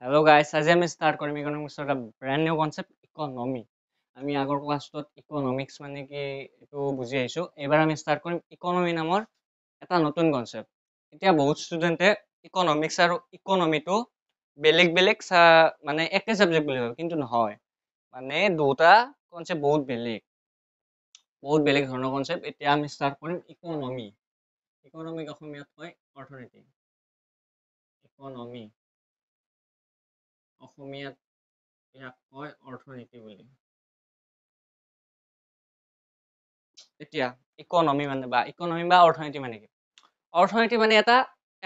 Hello guys, আজি আমি start কৰিম ইকনমিক্সৰ এটা brand new concept ইকনমি। আমি আগৰ ক্লাছটোত ইকনমিক্স মানে কি এইটো বুজি আহিছো। এবাৰ আমি start কৰিম ইকনমি নামৰ এটা নতুন কনচেপ্ট। এতিয়া বহুত ষ্টুডেণ্টে ইকনমিক্স আৰু ইকনমিটো বেলেগ বেলেগ মানে একে সাবজেক্ট বুলি ভাবে, কিন্তু নহয়। মানে দুটা কনচেপ্ট বহুত বেলেগ ধৰণৰ কনচেপ্ট। এতিয়া আমি start কৰিম ইকনমি। ইকনমিক অসমীয়াত কয় অৰ্থনীতি। ইকনমি অসমীয়াত ইয়াক কয় অৰ্থনীতি বুলি। এতিয়া ইকনমি বা অৰ্থনীতি মানে কি? অৰ্থনীতি মানে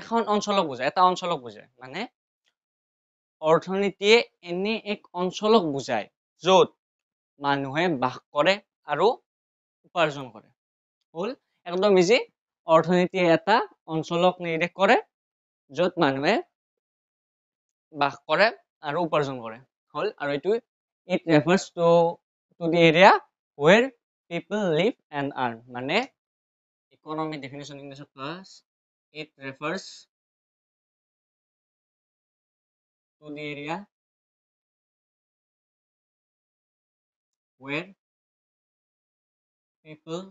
এখন অঞ্চলক বুজায়, এটা অঞ্চলক বুজায়। মানে অৰ্থনীতিয়ে এনে এক অঞ্চলক বুজায় য'ত মানুহে বাস কৰে আৰু উপাৰ্জন কৰে। হ'ল একদম ইজি। অৰ্থনীতিয়ে এটা অঞ্চলক নিৰ্দেশ কৰে য'ত মানুহে বাস কৰে আৰু উপাৰ্জন কৰে। হ'ল আৰু এইটো it refers to the area where people live and earn. মানে economic definition English class, it refers to the area where people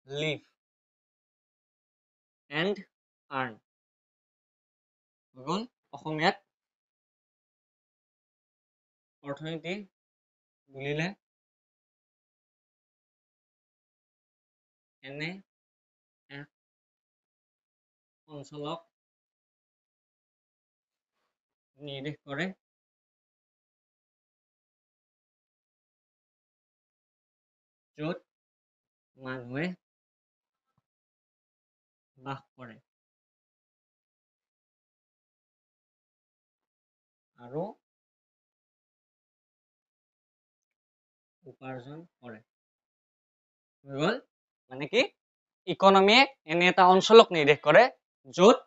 live and earn. গ'ল অসমীয়াত অৰ্থনীতি বুলিলে এনে এক অঞ্চলক নিৰ্দেশ কৰে য'ত মানুহে বাস কৰে আৰু উপাৰ্জন কৰে। হৈ গ'ল মানে কি ইকনমিয়ে এনে এটা অঞ্চলক নিৰ্দেশ কৰে য'ত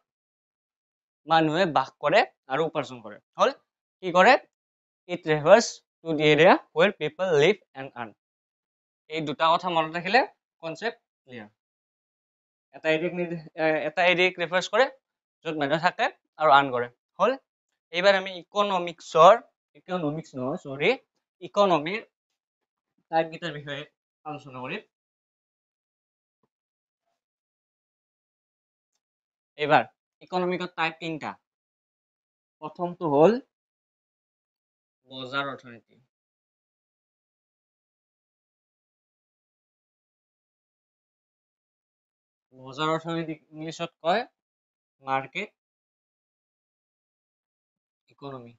মানুহে বাস কৰে আৰু উপাৰ্জন কৰে। হ'ল কি কৰে? It refers to the area where people live and earn. এই দুটা কথা মনত ৰাখিলে কনচেপ্ট ক্লিয়াৰ। এটা এৰিয়াক ৰেফাৰ্ছ কৰে য'ত মানুহ থাকে আৰু আৰ্ণ কৰে। হ'ল এইবাৰ আমি ইকনমিৰ টাইপকেইটাৰ বিষয়ে আলোচনা কৰিম। এইবাৰ ইকনমিকৰ টাইপ তিনিটা। প্ৰথমটো হ'ল বজাৰ অৰ্থনীতি। বজাৰ অৰ্থনীতি ইংলিছত কয় মাৰ্কেট ইকনমি,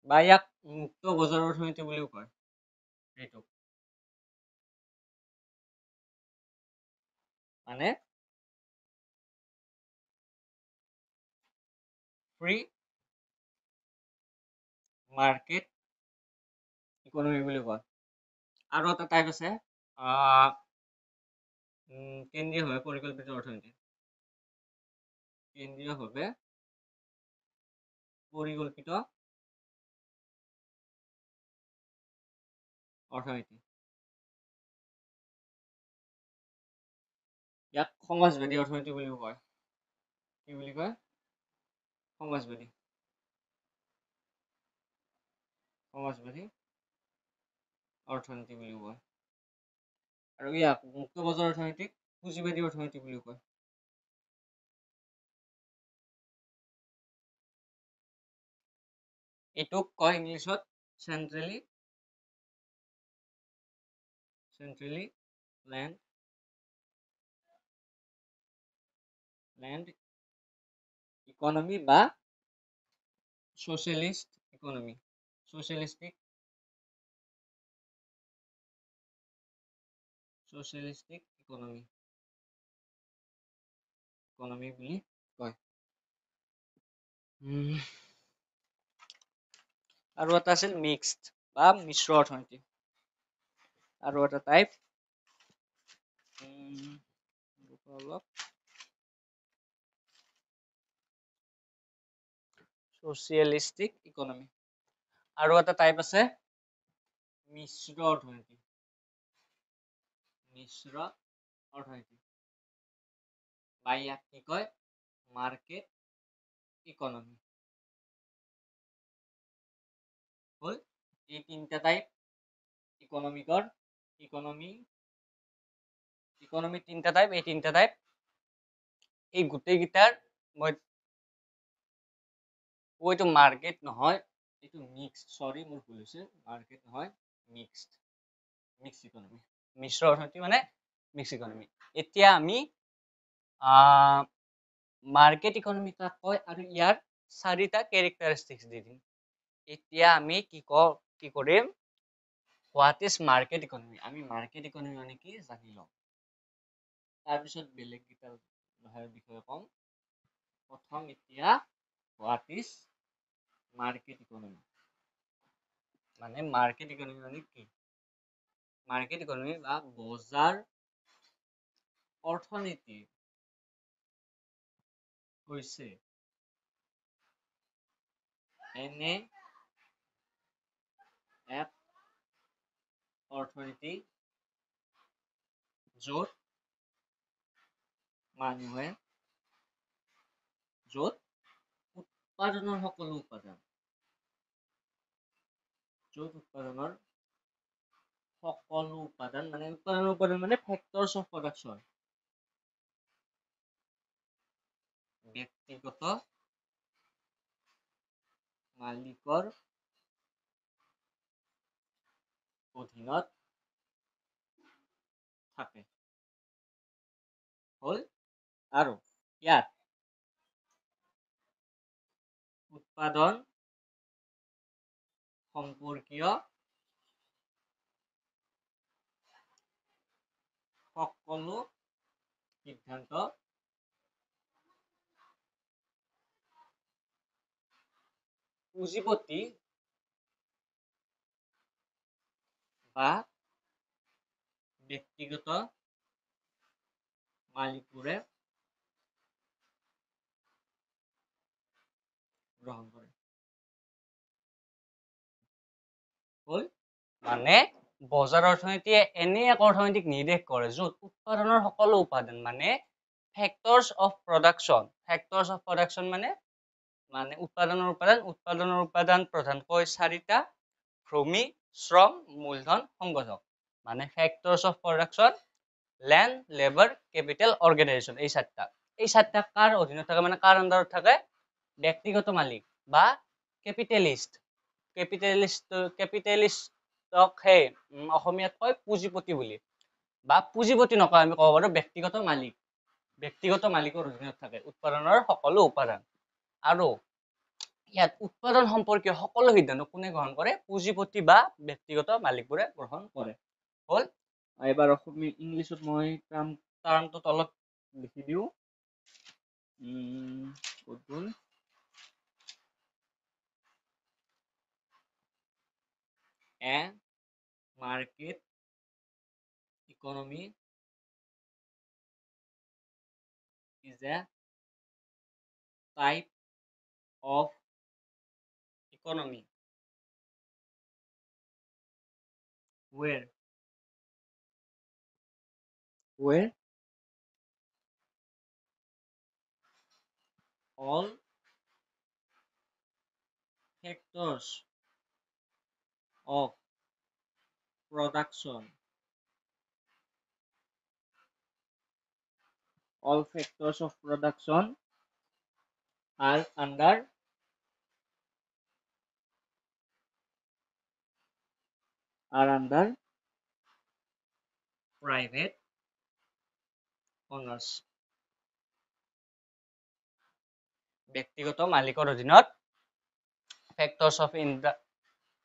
বা ইয়াক মুক্ত বজাৰ অৰ্থনীতি বুলিও কয়। এইটো মানে ফ্ৰী মাৰ্কেট ইকনমি বুলি কয়। আৰু এটা টাইপ আছে কেন্দ্ৰীয়ভাৱে পৰিকল্পিত অৰ্থনীতি। কেন্দ্ৰীয়ভাৱে পৰিকল্পিত অৰ্থনীতি। ইয়াক সমাজবাদী অৰ্থনীতি বুলিও কয়। কি বুলি কয়? সমাজবাদী অৰ্থনীতি বুলিও কয়। আৰু ইয়াক মুক্ত বজাৰ অৰ্থনীতিক পুঁজিবাদী অৰ্থনীতি বুলিও কয়। এইটোক কয় ইংলিছত চেন্ট্ৰেলি প্লেন্ড ইকনমি বা সোশ্যালিস্টিক ইকনমি বুলি কয়। আৰু এটা আছিল মিক্সড বা মিশ্ৰ অৰ্থনীতি। আৰু এটা টাইপ সোশ্যালিস্টিক ইকনমি। আৰু এটা টাইপ আছে মিশ্ৰ অৰ্থনীতি। বা ইয়াক কি কয় মাৰ্কেট ইকনমি হ'ল এই তিনিটা টাইপ ইকনমিকৰ ইকনমি তিনিটা টাইপ এই তিনিটা টাইপ এই গোটেইকেইটাৰ মই এইটো মাৰ্কেট নহয় এইটো মিক্সড সৰি মোৰ ভুল হৈছে মাৰ্কেট নহয় মিক্সড ইকনমি মিশ্ৰ অৰ্থনীতি মানে মিক্সড ইকনমি এতিয়া আমি মাৰ্কেট ইকনমি কাক কয় আৰু ইয়াৰ চাৰিটা কেৰেক্টাৰিষ্টিক্স দি দিম এতিয়া আমি কি কৰিম হোৱাট ইজ মাৰ্কেট ইকনমি আমি মাৰ্কেট ইকনমি মানে কি জানি লওঁ তাৰপিছত বেলেগ কেইটাৰ বিষয়ে কম প্ৰথম এতিয়া হোৱাট ইজ মাৰ্কেট ইকনমি মানে মাৰ্কেট ইকনমি মানে কি মাৰ্কেট ইকনমি বা বজাৰ অৰ্থনীতি হৈছে এনে এক অৰ্থনীতি য'ত মানুহে উৎপাদনৰ সকলো উপাদান মানে উৎপাদনৰ উপাদান মানে ফেক্টৰছ অফ প্ৰডাকশ্যন ব্যক্তিগত মালিকৰ অধীনত থাকে হ'ল আৰু ইয়াত উৎপাদন সম্পৰ্কীয় সকলো সিদ্ধান্ত পুঁজিপতি বা ব্যক্তিগত মালিকবোৰে গ্ৰহণ কৰে হ'ল মানে বজাৰ অৰ্থনীতিয়ে এনে এক অৰ্থনৈতিক নিৰ্দেশ কৰে য'ত উৎপাদনৰ সকলো উপাদান মানে ফেক্টৰছ অফ প্ৰডাকশ্যন মানে উৎপাদনৰ উপাদান প্ৰধানকৈ চাৰিটা ভূমি শ্ৰম মূলধন সংগঠক মানে factors of production land labour capital organisation এই চাৰিটা কাৰ অধীনত থাকে মানে কাৰ আণ্ডাৰত থাকে ব্যক্তিগত মালিক বা কেপিটেলিষ্টক সেই অসমীয়াত কয় পুঁজিপতি বুলি বা পুঁজিপতি নকয় আমি ক'ব পাৰো ব্যক্তিগত মালিকৰ অধীনত থাকে উৎপাদনৰ সকলো উপাদান আৰু ইয়াত উৎপাদন সম্পৰ্কীয় সকলো সিদ্ধান্ত কোনে গ্ৰহণ কৰে পুঁজিপতি বা ব্যক্তিগত মালিকবোৰে গ্ৰহণ কৰে হ'ল এবাৰ ইংলিছত মই টাৰ্মটো তলত লিখি দিওঁ A market economy is a type of economy where all factors of production are under private owners ব্যক্তিগত মালিকৰ অধীনত ফেক্টৰছ অফ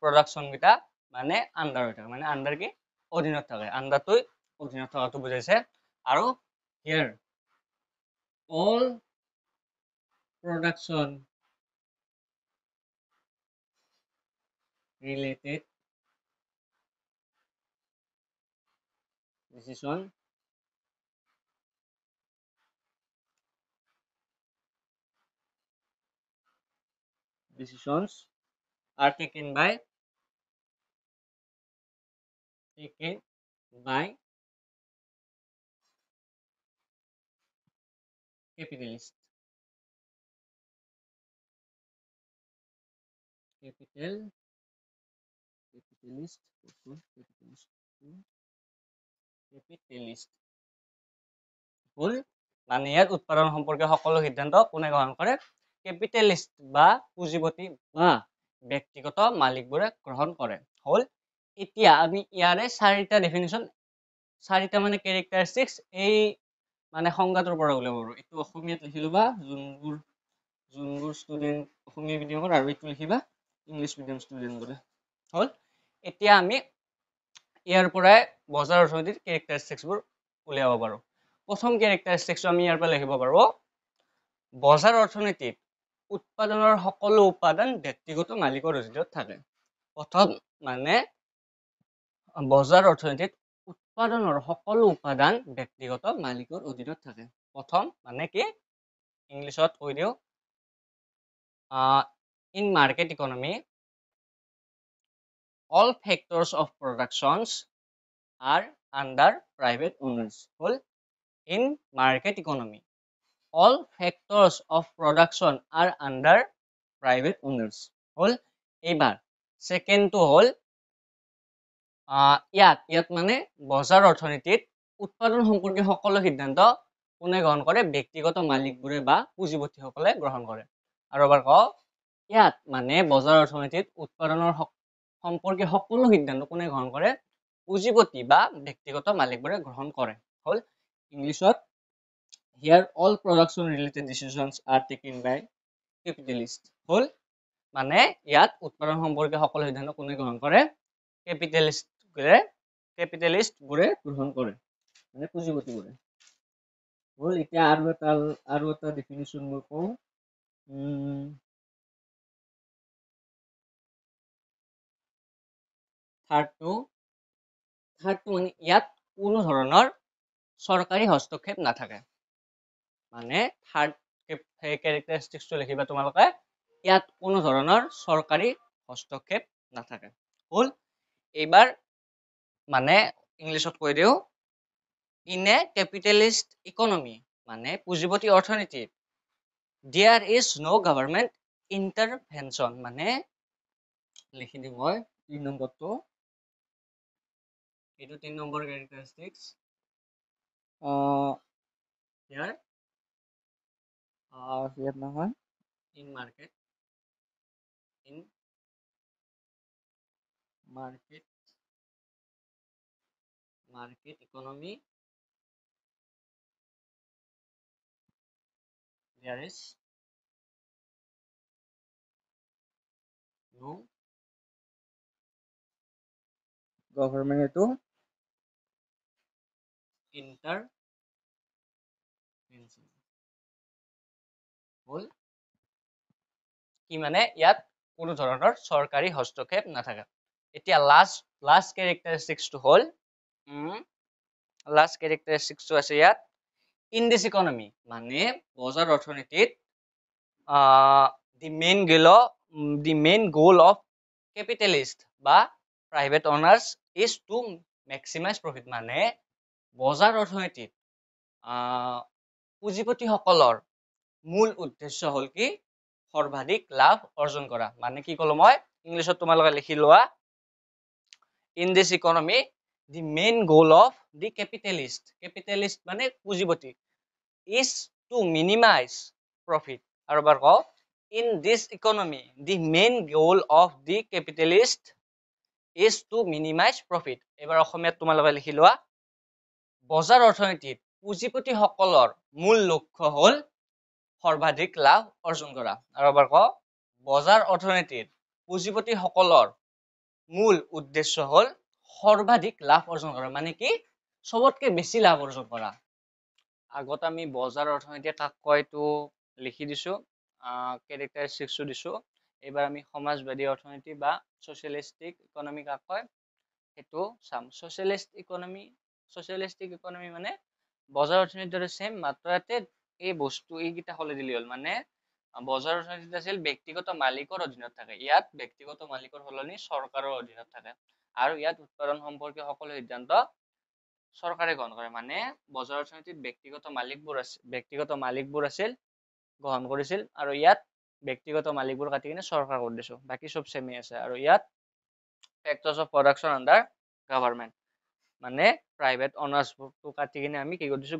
প্ৰডাকশ্যন কেইটা মানে আণ্ডাৰ হৈ থাকে মানে আণ্ডাৰ কি অধীনত থাকে আণ্ডাৰটো অধীনত থকাটো বুজাইছে আৰু here all production related decisions are taken by capitalist capital capitalist capitalist capitalist হল মানে ইয়াত উৎপাদন সম্পৰ্কীয় সকলো সিদ্ধান্ত কোনে গ্ৰহণ কৰে ক্যাপিটালিস্ট বা পুঁজিপতি বা ব্যক্তিগত মালিকবোৰে গ্ৰহণ কৰে হল এতিয়া আমি ইয়াৰে চাৰিটা ডেফিনিশন চাৰিটা মানে ক্যাৰেক্টাৰিষ্টিক্স এই মানে সংজ্ঞাটোৰ পৰা উলিয়াব পাৰো এইটো অসমীয়াত লিখি লবা যোনবোৰ ষ্টুডেন্ট অসমীয়া মিডিয়ামৰ আৰু এইটো লিখিবা ইংলিছ মিডিয়াম ষ্টুডেন্ট বোৰে হল এতিয়া আমি ইয়াৰ পৰাই বজাৰ অৰ্থনীতিৰ ক্যাৰেক্টাৰিষ্টিক্সবোৰ উলিয়াব পাৰো প্ৰথম ক্যাৰেক্টাৰিষ্টিক্সটো আমি ইয়াৰ পৰা লিখিব পাৰো বজাৰ অৰ্থনীতিত উৎপাদনৰ সকলো উপাদান ব্যক্তিগত মালিকৰ অধীনত থাকে প্ৰথম মানে বজাৰ অৰ্থনীতিত উৎপাদনৰ সকলো উপাদান ব্যক্তিগত মালিকৰ অধীনত থাকে প্ৰথম মানে কি ইংলিছত কৈ দিও in market economy all factors of productions are under private owners hol in market economy all factors of production are under private owners hol এবাৰ সেকেন্ডটো হল ইয়াত মানে বজাৰ অৰ্থনীতিত উৎপাদন সম্পৰ্কীয় সকলো সিদ্ধান্ত কোনে গ্ৰহণ কৰে ব্যক্তিগত মালিকবোৰে বা পুঁজিপতিসকলে গ্ৰহণ কৰে আৰু এবাৰ কও ইয়াত মানে বজাৰ অৰ্থনীতিত উৎপাদনৰ সম্পৰ্কীয় সকলো সিদ্ধান্ত কোনে গ্ৰহণ কৰে পুঁজিপতি বা ব্যক্তিগত মালিকবোৰে গ্ৰহণ কৰে হল ইংলিছত here all production related decisions are taken by capitalist হল মানে ইয়াত উৎপাদন সম্পৰ্কীয় সকলো সিদ্ধান্ত কোনে গ্ৰহণ কৰে ক্যাপিটালিস্ট বোৰে গ্ৰহণ কৰে মানে পুঁজিপতিবোৰে হল এতিয়া আৰু এটা ডেফিনিশন মই কওঁ থাৰ্ডটো মানে ইয়াত কোনো ধৰণৰ চৰকাৰী হস্তক্ষেপ নাথাকে মানে থাৰ্ড ক্যাৰেক্টাৰিষ্টিক্সটো লিখিবা তোমালোকে ইয়াত কোনো ধৰণৰ চৰকাৰী হস্তক্ষেপ নাথাকে হল এইবাৰ মানে ইংলিছত কৈ দিও in a capitalist economy মানে পুঁজিপতি অৰ্থনীতিত there is no government intervention মানে লিখি দিম মই 3 নম্বৰটো এইটো 3 নম্বৰ ক্যাৰেক্টাৰিষ্টিক্স here নহয় in market economy there is no government intervention হল কি মানে ইয়াত কোনো ধৰণৰ চৰকাৰী হস্তক্ষেপ নাথাকে এতিয়া লাষ্ট ক্যাৰেক্টাৰিষ্টিক্সটো হল লাষ্ট ক্যাৰেক্টাৰিষ্টিক্সটো আছে ইয়াত in this economy মানে বজাৰ অৰ্থনীতিত the main goal of capitalist বা private owners is to maximize profit মানে বজাৰ অৰ্থনীতিত পুঁজিপতিসকলৰ মূল উদ্দেশ্য হল কি সৰ্বাধিক লাভ অৰ্জন কৰা মানে কি কলো মই ইংলিছত তোমালোকে লিখি লোৱা in this economy the main goal of the capitalist মানে পুঁজিপতি is to minimize profit আৰু এবাৰ কও in this economy the main goal of the capitalist is to minimize profit এবাৰ অসমীয়াত তোমালোকে লিখি লোৱা বজাৰ অৰ্থনীতিত পুঁজিপতিসকলৰ মূল লক্ষ্য হল সৰ্বাধিক লাভ অৰ্জন কৰা আৰু এবাৰ কও বজাৰ অৰ্থনীতিত পুঁজিপতিসকলৰ মূল উদ্দেশ্য হল সৰ্বাধিক লাভ অৰ্জন কৰা মানে কি সবতকে বেছি লাভ অৰ্জন কৰা আগত আমি বজাৰ অৰ্থনীতি কাক কয়টো লিখি দিছো ক্যাৰেক্টাৰিষ্টিক্সটো দিছো এবাৰ আমি সমাজবাদী অৰ্থনীতি বা সোশ্যালিস্টিক ইকোনমি কাক কয় হেতু সাম সোশ্যালিস্টিক ইকোনমি মানে বজাৰ অৰ্থনীতিৰ দৰে সেম মাত্ৰ ইয়াতে এই বস্তু এইকিটা হলে দিলি হল মানে বজাৰ অৰ্থনীতিত আছিল ব্যক্তিগত মালিকৰ অধীনত থাকে ইয়াত ব্যক্তিগত মালিকৰ হলনি চৰকাৰৰ অধীনত থাকে আৰু ইয়াত উৎপাদন সম্পৰ্কীয় সকলো সিদ্ধান্ত চৰকাৰে গ্ৰহণ কৰে মানে বজাৰ অৰ্থনীতিত ব্যক্তিগত মালিকবোৰ আছিল গ্ৰহণ কৰিছিল আৰু ইয়াত ব্যক্তিগত মালিকবোৰ কাটি কিনে চৰকাৰ কৰি দিছো বাকি সব সেমে আছে আৰু ইয়াত ফেক্টৰ্স অফ প্ৰডাকশন আন্ডাৰ গভৰ্নমেন্ট মানে প্ৰাইভেট অনাৰ্সটো কাটি কিনে আমি কি কৰি দিছো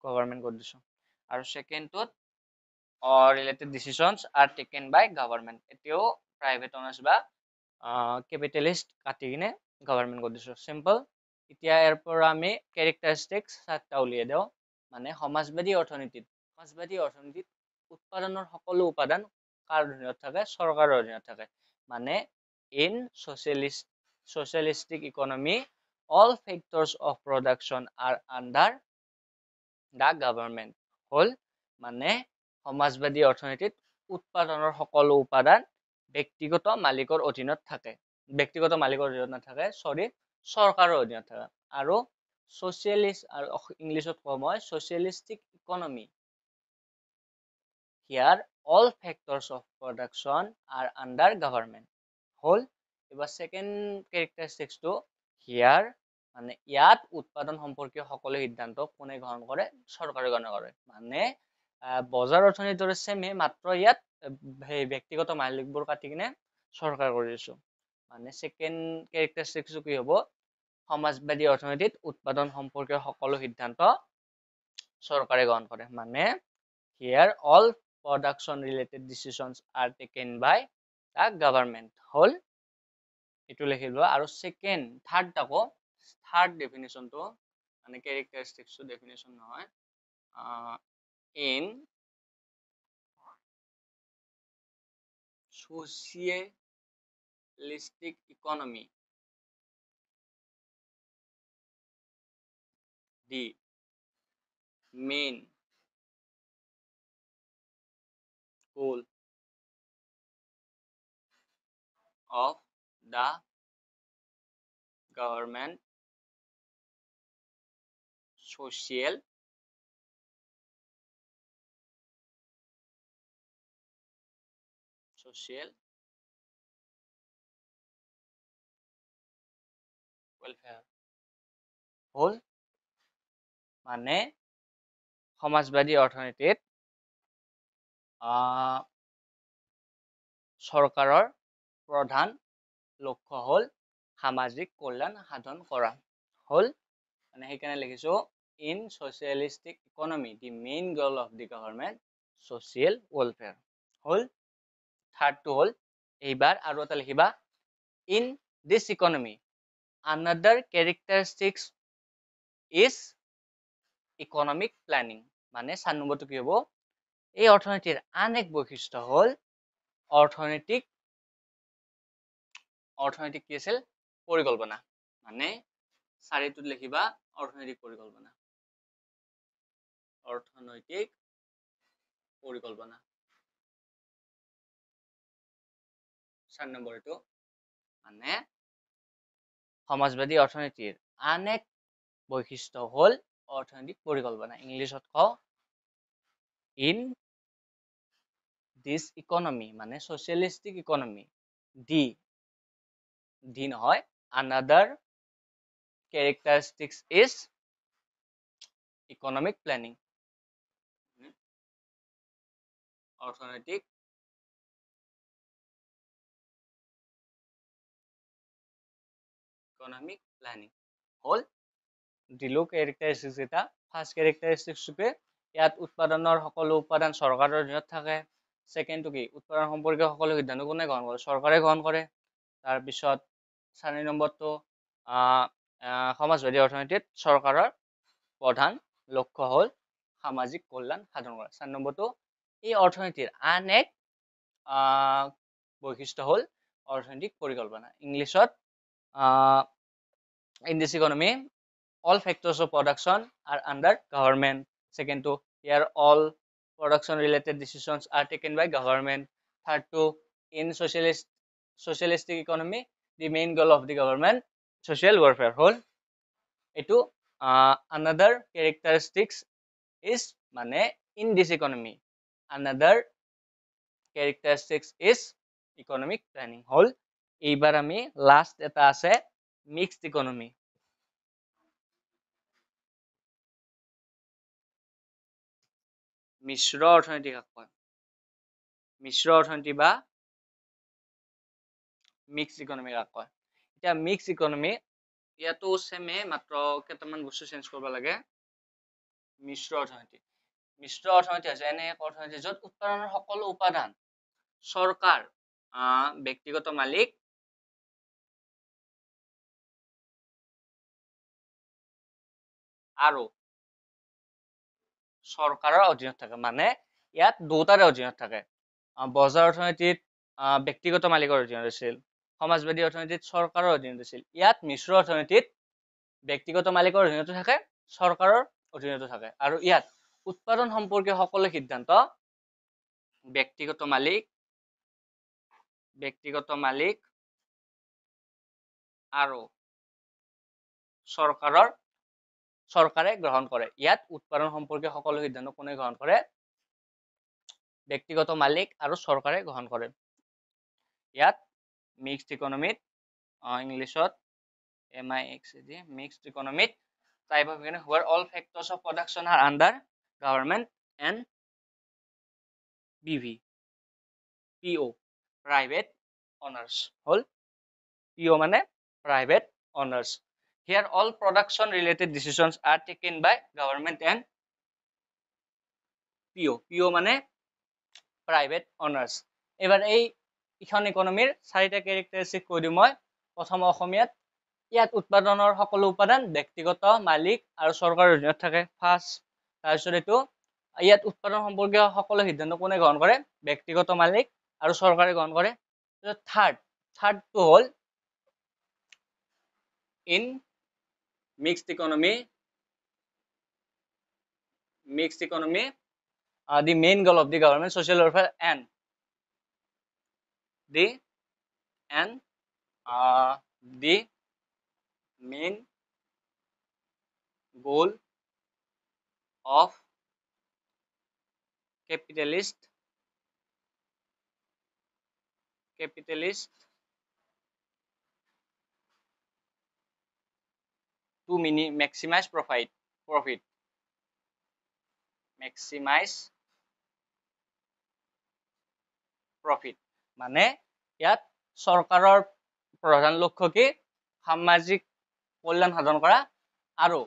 গভৰ্নমেন্ট কৰি দিছো আৰু সেকেন্ডটোত related decisions are taken by government এতিয়াও প্ৰাইভেট অনাৰ্স বা কেপিটেলিষ্ট কাটি কিনে গভৰ্নমেন্ট কৰি দিছো সিম্পল এতিয়া ইয়াৰ পৰা আমি ক্যাৰেক্টাৰিষ্টিক্স 7টা উলিয়াই দিও মানে সমাজবাদী অৰ্থনীতিত উৎপাদনৰ সকলো উপাদান কাৰ অধীনত থাকে চৰকাৰৰ অধীনত থাকে মানে in socialistic economy all factors of production are under the government হল মানে সমাজবাদী অৰ্থনীতিত উৎপাদনৰ সকলো উপাদান ব্যক্তিগত মালিকৰ অধীনত নাথাকে চৰকাৰৰ অধীনত থাকে আৰু socialist আৰু ইংলিছত কম হয় socialistic economy here all factors of production are under government হল এবার সেকেন্ড ক্যারেক্টারিস্টিক্স তো হিয়ার মানে ইয়াত উৎপাদন সম্পর্কীয় সকলো সিদ্ধান্ত কোনে গ্রহণ করে সরকারে গ্রহণ করে মানে বজাৰ অৰ্থনীতিৰ দৰে সেমে মাত্ৰ ইয়াত ব্যক্তিগত মালিকবোৰ কাটি কিনে সৰকাৰ কৰি দিছো মানে সেকেন্ড ক্যাৰেক্টাৰিস্টিক্স কি হ'ব সমাজবাদী অৰ্থনীতিত উৎপাদন সম্পৰ্কীয় সকলো সিদ্ধান্ত সরকারে গ্রহণ করে মানে here all production related decisions are taken by the government হল এটো লিখি লোৱা আৰু থাৰ্ড ডেফিনেশনটো মানে ক্যারেক্টারিস্টিক্সটো ডেফিনেশন নহয় in socialistic economy the main goal of the government social welfare হল মানে সমাজবাদী অৰ্থনীতিত চৰকাৰৰ প্ৰধান লক্ষ্য হল সামাজিক কল্যাণ সাধন কৰা হল মানে সেইকাৰণে লিখিছো in socialistic economy the main goal of the government social welfare হল থাৰ্ডটো হল এইবাৰ আৰু এটা লিখিবা in this economy another characteristics is economic planning মানে 4 নম্বৰটো কি হ'ব এই অৰ্থনীতিৰ আন এক বৈশিষ্ট্য হল অৰ্থনৈতিক কি আছিল পৰিকল্পনা মানে 4টোত লিখিবা অৰ্থনৈতিক পৰিকল্পনা 4 নম্বৰটো মানে সমাজবাদী অৰ্থনীতিৰ আন এক বৈশিষ্ট্য হল অৰ্থনৈতিক পৰিকল্পনা ইংলিছত কও in this economy মানে socialistic economy the নহয় another characteristics is economic planning অৰ্থনৈতিক economic planning হল দিলো characteristics এটা ফাৰ্স্ট characteristics ৰূপে ইয়াত উৎপাদনৰ সকলো উপাদান চৰকাৰৰ অধীনত থাকে সেকেন্ডটো কি উৎপাদন সম্পৰ্কীয় সকলো সিদ্ধান্ত কোনে গ্ৰহণ কৰে চৰকাৰে গ্ৰহণ কৰে তাৰ পিছত 4 নম্বৰটো সমাজবাদী অৰ্থনীতিত চৰকাৰৰ প্ৰধান লক্ষ্য হল সামাজিক কল্যাণ সাধন কৰা 4 নম্বৰটো এই অৰ্থনীতিৰ আন এক বৈশিষ্ট্য হল অৰ্থনৈতিক পৰিকল্পনা ইংলিছত in this economy all factors of production are under government second to here all production related decisions are taken by government third to in socialistic economy the main goal of the government social welfare whole etu another characteristics is মানে in this economy another characteristics is economic planning whole এইবার আমি last এটা আছে mixed economy মিশ্র অর্থনীতি কাক কয় মিশ্র অর্থনীতি বা মিক্সড ইকনমি কাক কয় এতিয়া মিক্সড ইকনমি ইয়াতো সেমে মাত্ৰ কেইটামান বস্তু চেঞ্জ কৰিব লাগে মিশ্ৰ অৰ্থনীতি হৈছে এনে এক অৰ্থনীতি য'ত উৎপাদনৰ সকলো উপাদান চৰকাৰ ব্যক্তিগত মালিক আৰু চৰকাৰৰ অধীনত থাকে মানে ইয়াত দুটাৰে অধীনত থাকে বজাৰ অৰ্থনীতিত ব্যক্তিগত মালিকৰ অধীনত আছিল সমাজবাদী অৰ্থনীতিত চৰকাৰৰ অধীনত আছিল ইয়াত মিশ্ৰ অৰ্থনীতিত ব্যক্তিগত মালিকৰ অধীনতো থাকে চৰকাৰৰ অধীনতো থাকে আৰু ইয়াত উৎপাদন সম্পৰ্কীয় সকলো সিদ্ধান্ত ব্যক্তিগত মালিক আৰু চৰকাৰে গ্ৰহণ কৰে ইয়াত উৎপাদন সম্পৰ্কীয় সকলো সিদ্ধান্ত কোনে গ্ৰহণ কৰে ব্যক্তিগত মালিক আৰু চৰকাৰে গ্ৰহণ কৰে ইয়াত মিক্সড ইকনমিত ইংলিছত MIXD mixed economic type of economy where all factors of production are under government and PO private owners whole PO মানে private owners here all production related decisions are taken by government and PO মানে private owners এবাৰ এই ইখন ইকনমিৰ চাৰিটা ক্যাৰেক্টাৰিস্টিক কৈ দিম মই প্ৰথম অসমীয়াত ইয়াত উৎপাদনৰ সকলো উপাদান ব্যক্তিগত মালিক আৰু চৰকাৰৰ অধীনত থাকে ফাৰ্স্ট তাৰপিছত এইটো ইয়াত উৎপাদন সম্পৰ্কীয় সকলো সিদ্ধান্ত কোনে গ্ৰহণ কৰে ব্যক্তিগত মালিক আৰু চৰকাৰে গ্ৰহণ কৰে third to hall in mixed economy the main goal of the government social welfare and the main goal of capitalist to maximize profit মানে ইয়াত চৰকাৰৰ প্ৰধান লক্ষ্য কি সামাজিক কল্যাণ সাধন কৰা আৰু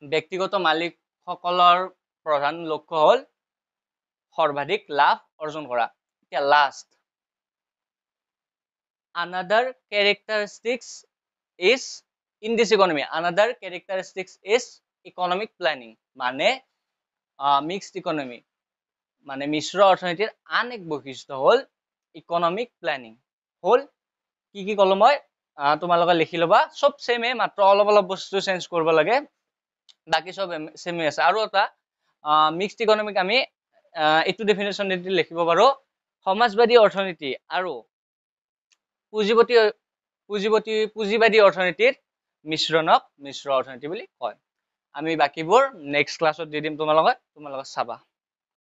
ব্যক্তিগত মালিক সকলৰ প্ৰধান লক্ষ্য হল সৰ্বাধিক লাভ অৰ্জন কৰা এতিয়া last another characteristics is in this economy economic planning মানে মিক্সড ইকনমি মানে মিশ্র অৰ্থনীতিৰ আন এক বৈশিষ্ট্য হল ইকনমিক প্ল্যানিং হল কি কলো মই তোমালোকে লিখি লবা সব সেমে মাত্ৰ অলপ বস্তু চেঞ্জ কৰিব লাগে বাকি সব সেমে আছে আৰু এটা মিক্সড ইকনমিক আমি এটো ডেফিনেশন দি লিখিব পাৰো সমাজবাদী অৰ্থনীতি আৰু পুঁজিবাদী অৰ্থনীতিৰ মিশ্ৰণক মিশ্ৰ অৰ্থনীতি বুলি কয় আমি বাকিবোৰ নেক্সট ক্লাছত দি দিম তোমালোকে চাবা